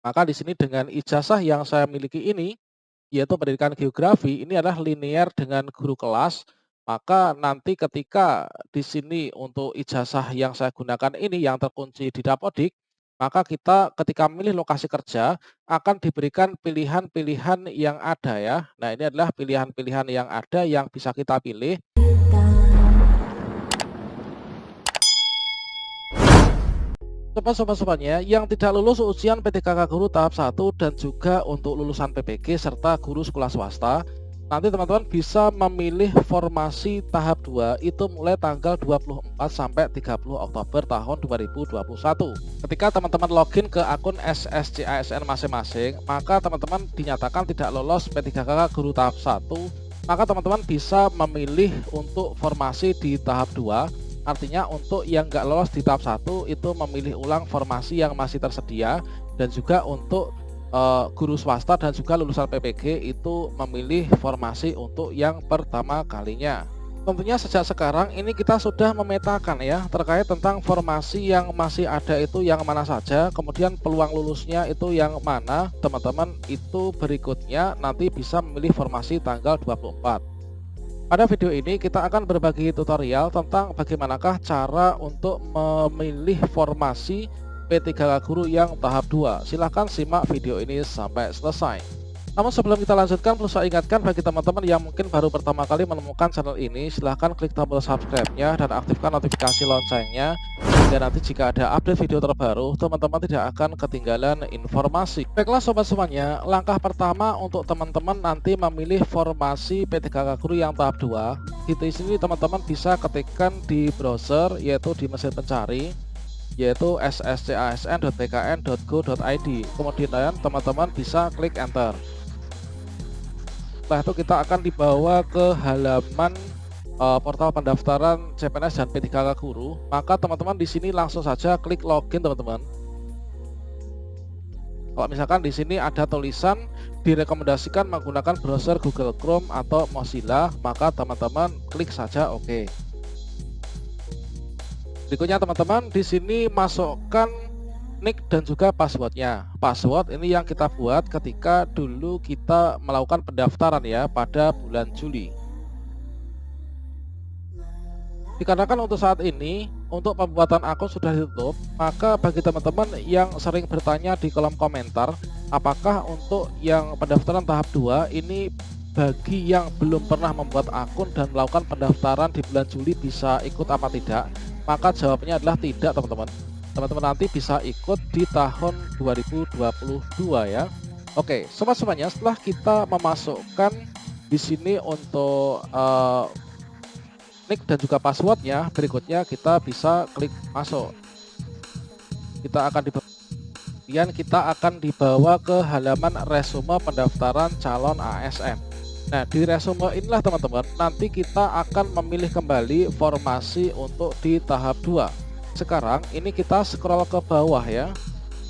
Maka di sini dengan ijazah yang saya miliki ini, yaitu pendidikan geografi, ini adalah linear dengan guru kelas, maka nanti ketika di sini untuk ijazah yang saya gunakan ini yang terkunci di Dapodik, maka kita ketika memilih lokasi kerja akan diberikan pilihan-pilihan yang ada ya. Nah, ini adalah pilihan-pilihan yang ada yang bisa kita pilih. Sobat-sobatnya yang tidak lulus ujian PTKK Guru tahap 1 dan juga untuk lulusan PPG serta guru sekolah swasta, nanti teman-teman bisa memilih formasi tahap 2 itu mulai tanggal 24 sampai 30 Oktober tahun 2021. Ketika teman-teman login ke akun SSCASN masing-masing, maka teman-teman dinyatakan tidak lolos P3KK Guru tahap 1, maka teman-teman bisa memilih untuk formasi di tahap 2. Artinya untuk yang nggak lolos di tahap 1 itu memilih ulang formasi yang masih tersedia, dan juga untuk guru swasta dan juga lulusan PPG itu memilih formasi untuk yang pertama kalinya. Tentunya sejak sekarang ini kita sudah memetakan ya terkait tentang formasi yang masih ada itu yang mana saja, kemudian peluang lulusnya itu yang mana. Teman-teman itu berikutnya nanti bisa memilih formasi tanggal 24. Pada video ini kita akan berbagi tutorial tentang bagaimanakah cara untuk memilih formasi P3K Guru yang tahap 2. Silahkan simak video ini sampai selesai. Namun sebelum kita lanjutkan, perlu saya ingatkan bagi teman-teman yang mungkin baru pertama kali menemukan channel ini, silahkan klik tombol subscribe-nya dan aktifkan notifikasi loncengnya, sehingga nanti jika ada update video terbaru, teman-teman tidak akan ketinggalan informasi. Baiklah sobat semuanya, langkah pertama untuk teman-teman nanti memilih formasi P3K Guru yang tahap 2, di sini teman-teman bisa ketikkan di browser, yaitu di mesin pencari, yaitu sscasn.bkn.go.id. Kemudian teman-teman bisa klik enter. Setelah itu kita akan dibawa ke halaman portal pendaftaran CPNS dan P3K Guru. Maka teman-teman di sini langsung saja klik login teman-teman. Kalau misalkan di sini ada tulisan direkomendasikan menggunakan browser Google Chrome atau Mozilla, maka teman-teman klik saja OK. Berikutnya teman-teman di sini masukkan nick dan juga passwordnya. Password ini yang kita buat ketika dulu kita melakukan pendaftaran ya pada bulan Juli. Dikarenakan untuk saat ini untuk pembuatan akun sudah ditutup, maka bagi teman-teman yang sering bertanya di kolom komentar, apakah untuk yang pendaftaran tahap 2 ini bagi yang belum pernah membuat akun dan melakukan pendaftaran di bulan Juli bisa ikut apa tidak? Maka jawabannya adalah tidak teman-teman. Teman-teman nanti bisa ikut di tahun 2022 ya. Oke, sobat-sobatnya, setelah kita memasukkan di sini untuk nick dan juga passwordnya, berikutnya kita bisa klik masuk. Kita akan dibawa ke halaman resume pendaftaran calon ASN. Nah, di resume inilah teman-teman nanti kita akan memilih kembali formasi untuk di tahap 2. Sekarang ini kita scroll ke bawah ya.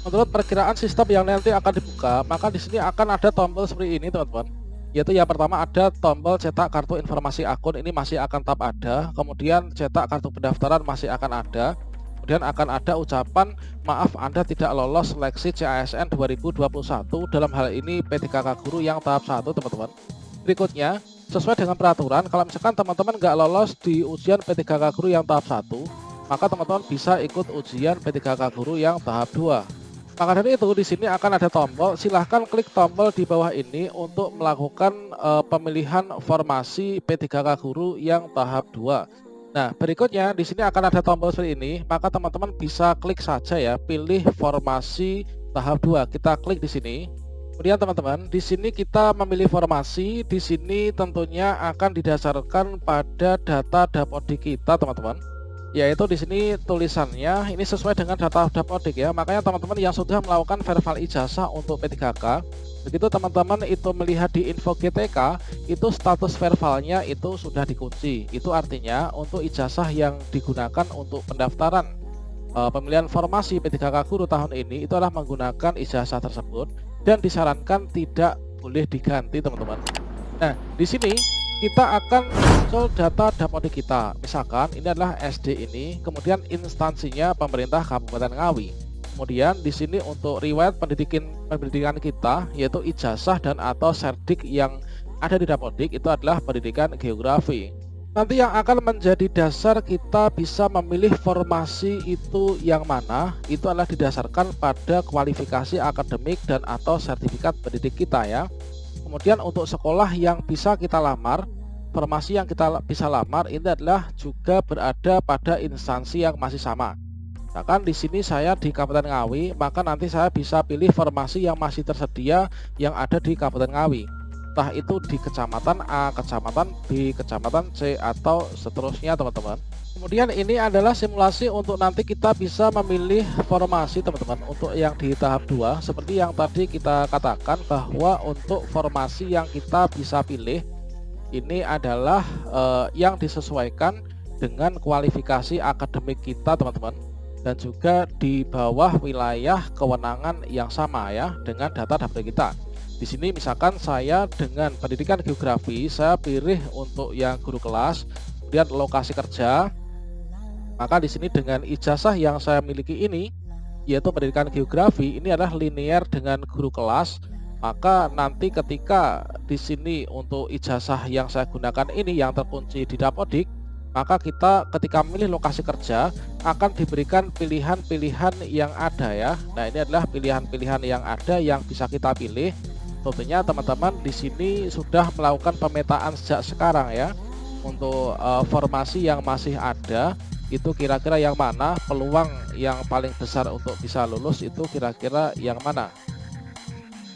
Menurut perkiraan sistem yang nanti akan dibuka, maka di sini akan ada tombol seperti ini teman-teman. Yaitu yang pertama ada tombol cetak kartu informasi akun, ini masih akan tetap ada. Kemudian cetak kartu pendaftaran masih akan ada. Kemudian akan ada ucapan maaf Anda tidak lolos seleksi CASN 2021, dalam hal ini P3K Guru yang tahap 1 teman-teman. Berikutnya sesuai dengan peraturan, kalau misalkan teman-teman nggak lolos di ujian P3K Guru yang tahap 1, maka teman-teman bisa ikut ujian P3K Guru yang tahap 2. Maka dari itu di sini akan ada tombol, silahkan klik tombol di bawah ini untuk melakukan pemilihan formasi P3K Guru yang tahap 2. Nah, berikutnya di sini akan ada tombol seperti ini, maka teman-teman bisa klik saja ya, pilih formasi tahap 2. Kita klik di sini. Kemudian teman-teman, di sini kita memilih formasi, di sini tentunya akan didasarkan pada data Dapodik kita, teman-teman. Yaitu di sini tulisannya ini sesuai dengan data Dapodik ya. Makanya teman-teman yang sudah melakukan verifal ijazah untuk P3K, begitu teman-teman itu melihat di info GTK, itu status verifalnya itu sudah dikunci. Itu artinya untuk ijazah yang digunakan untuk pendaftaran pemilihan formasi P3K Guru tahun ini itu adalah menggunakan ijazah tersebut dan disarankan tidak boleh diganti teman-teman. Nah, di sini kita akan muncul data Dapodik kita. Misalkan ini adalah SD ini, kemudian instansinya pemerintah Kabupaten Ngawi. Kemudian di sini untuk riwayat pendidikan kita yaitu ijazah dan atau serdik yang ada di Dapodik itu adalah pendidikan geografi. Nanti yang akan menjadi dasar kita bisa memilih formasi itu yang mana itu adalah didasarkan pada kualifikasi akademik dan atau sertifikat pendidik kita ya. Kemudian untuk sekolah yang bisa kita lamar, formasi yang kita bisa lamar ini adalah juga berada pada instansi yang masih sama. Misalkan di sini saya di Kabupaten Ngawi, maka nanti saya bisa pilih formasi yang masih tersedia yang ada di Kabupaten Ngawi. Entah itu di Kecamatan A, Kecamatan B, Kecamatan C, atau seterusnya teman-teman. Kemudian ini adalah simulasi untuk nanti kita bisa memilih formasi teman-teman untuk yang di tahap 2. Seperti yang tadi kita katakan bahwa untuk formasi yang kita bisa pilih ini adalah yang disesuaikan dengan kualifikasi akademik kita teman-teman. Dan juga di bawah wilayah kewenangan yang sama ya dengan data dapur kita. Di sini misalkan saya dengan pendidikan geografi saya pilih untuk yang guru kelas, kemudian lokasi kerja. Maka di sini dengan ijazah yang saya miliki ini yaitu pendidikan geografi ini adalah linear dengan guru kelas. Maka nanti ketika di sini untuk ijazah yang saya gunakan ini yang terkunci di Dapodik, maka kita ketika memilih lokasi kerja akan diberikan pilihan-pilihan yang ada ya. Nah, ini adalah pilihan-pilihan yang ada yang bisa kita pilih. Tentunya teman-teman di sini sudah melakukan pemetaan sejak sekarang ya. Untuk formasi yang masih ada itu kira-kira yang mana, peluang yang paling besar untuk bisa lulus itu kira-kira yang mana.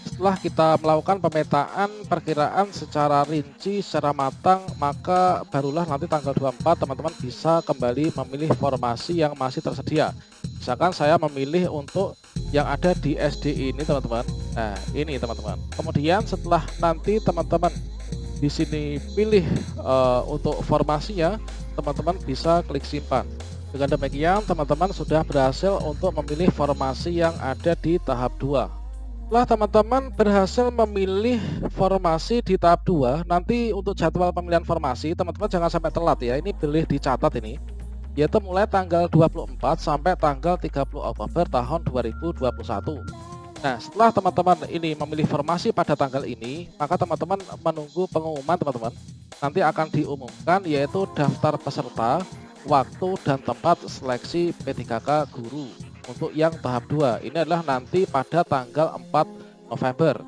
Setelah kita melakukan pemetaan perkiraan secara rinci, secara matang, maka barulah nanti tanggal 24 teman-teman bisa kembali memilih formasi yang masih tersedia. Misalkan saya memilih untuk yang ada di SD ini teman-teman. Nah ini teman-teman. Kemudian setelah nanti teman-teman di sini pilih untuk formasinya, teman-teman bisa klik simpan. Dengan demikian teman-teman sudah berhasil untuk memilih formasi yang ada di tahap 2. Setelah teman-teman berhasil memilih formasi di tahap 2, nanti untuk jadwal pemilihan formasi teman-teman jangan sampai telat ya. Ini boleh dicatat ini, yaitu mulai tanggal 24 sampai tanggal 30 Oktober tahun 2021. Nah, setelah teman-teman ini memilih formasi pada tanggal ini, maka teman-teman menunggu pengumuman teman-teman. Nanti akan diumumkan yaitu daftar peserta, waktu dan tempat seleksi P3K guru. Untuk yang tahap 2 ini adalah nanti pada tanggal 4 November.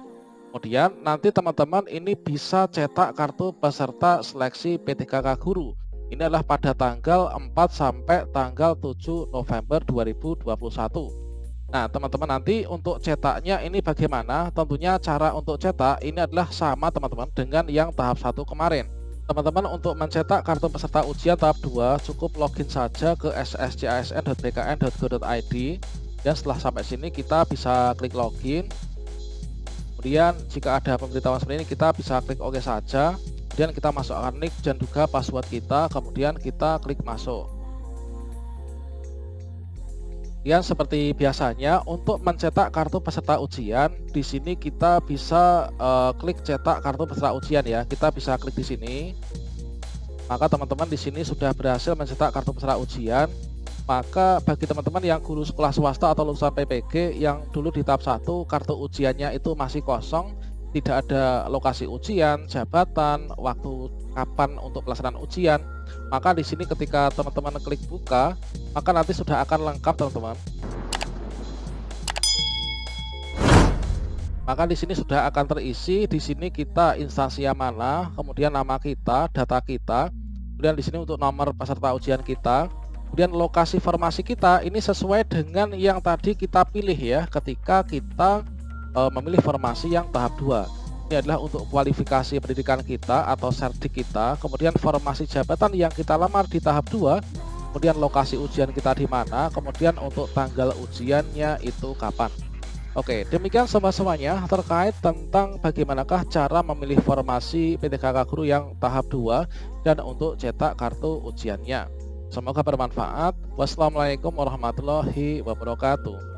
Kemudian nanti teman-teman ini bisa cetak kartu peserta seleksi P3K guru. Ini adalah pada tanggal 4 sampai tanggal 7 November 2021. Nah teman-teman nanti untuk cetaknya ini bagaimana? Tentunya cara untuk cetak ini adalah sama teman-teman dengan yang tahap 1 kemarin. Teman-teman untuk mencetak kartu peserta ujian tahap 2 cukup login saja ke sscsn.bkn.go.id. Dan setelah sampai sini kita bisa klik login. Kemudian jika ada pemberitahuan seperti ini kita bisa klik OK saja. Kemudian kita masukkan nick dan juga password kita, kemudian kita klik masuk. Kemudian seperti biasanya untuk mencetak kartu peserta ujian di sini kita bisa klik cetak kartu peserta ujian ya. Kita bisa klik di sini. Maka teman-teman di sini sudah berhasil mencetak kartu peserta ujian. Maka bagi teman-teman yang guru sekolah swasta atau lulusan PPG yang dulu di tahap 1 kartu ujiannya itu masih kosong, tidak ada lokasi ujian, jabatan, waktu kapan untuk pelaksanaan ujian, maka di sini ketika teman-teman klik buka, maka nanti sudah akan lengkap teman-teman. Maka di sini sudah akan terisi. Di sini kita instansi yang mana, kemudian nama kita, data kita, kemudian di sini untuk nomor peserta ujian kita, kemudian lokasi formasi kita ini sesuai dengan yang tadi kita pilih ya ketika kita memilih formasi yang tahap 2. Ini adalah untuk kualifikasi pendidikan kita atau serdik kita, kemudian formasi jabatan yang kita lamar di tahap 2, kemudian lokasi ujian kita di mana, kemudian untuk tanggal ujiannya itu kapan. Oke, demikian semuanya terkait tentang bagaimanakah cara memilih formasi P3K guru yang tahap 2 dan untuk cetak kartu ujiannya. Semoga bermanfaat. Wassalamualaikum warahmatullahi wabarakatuh.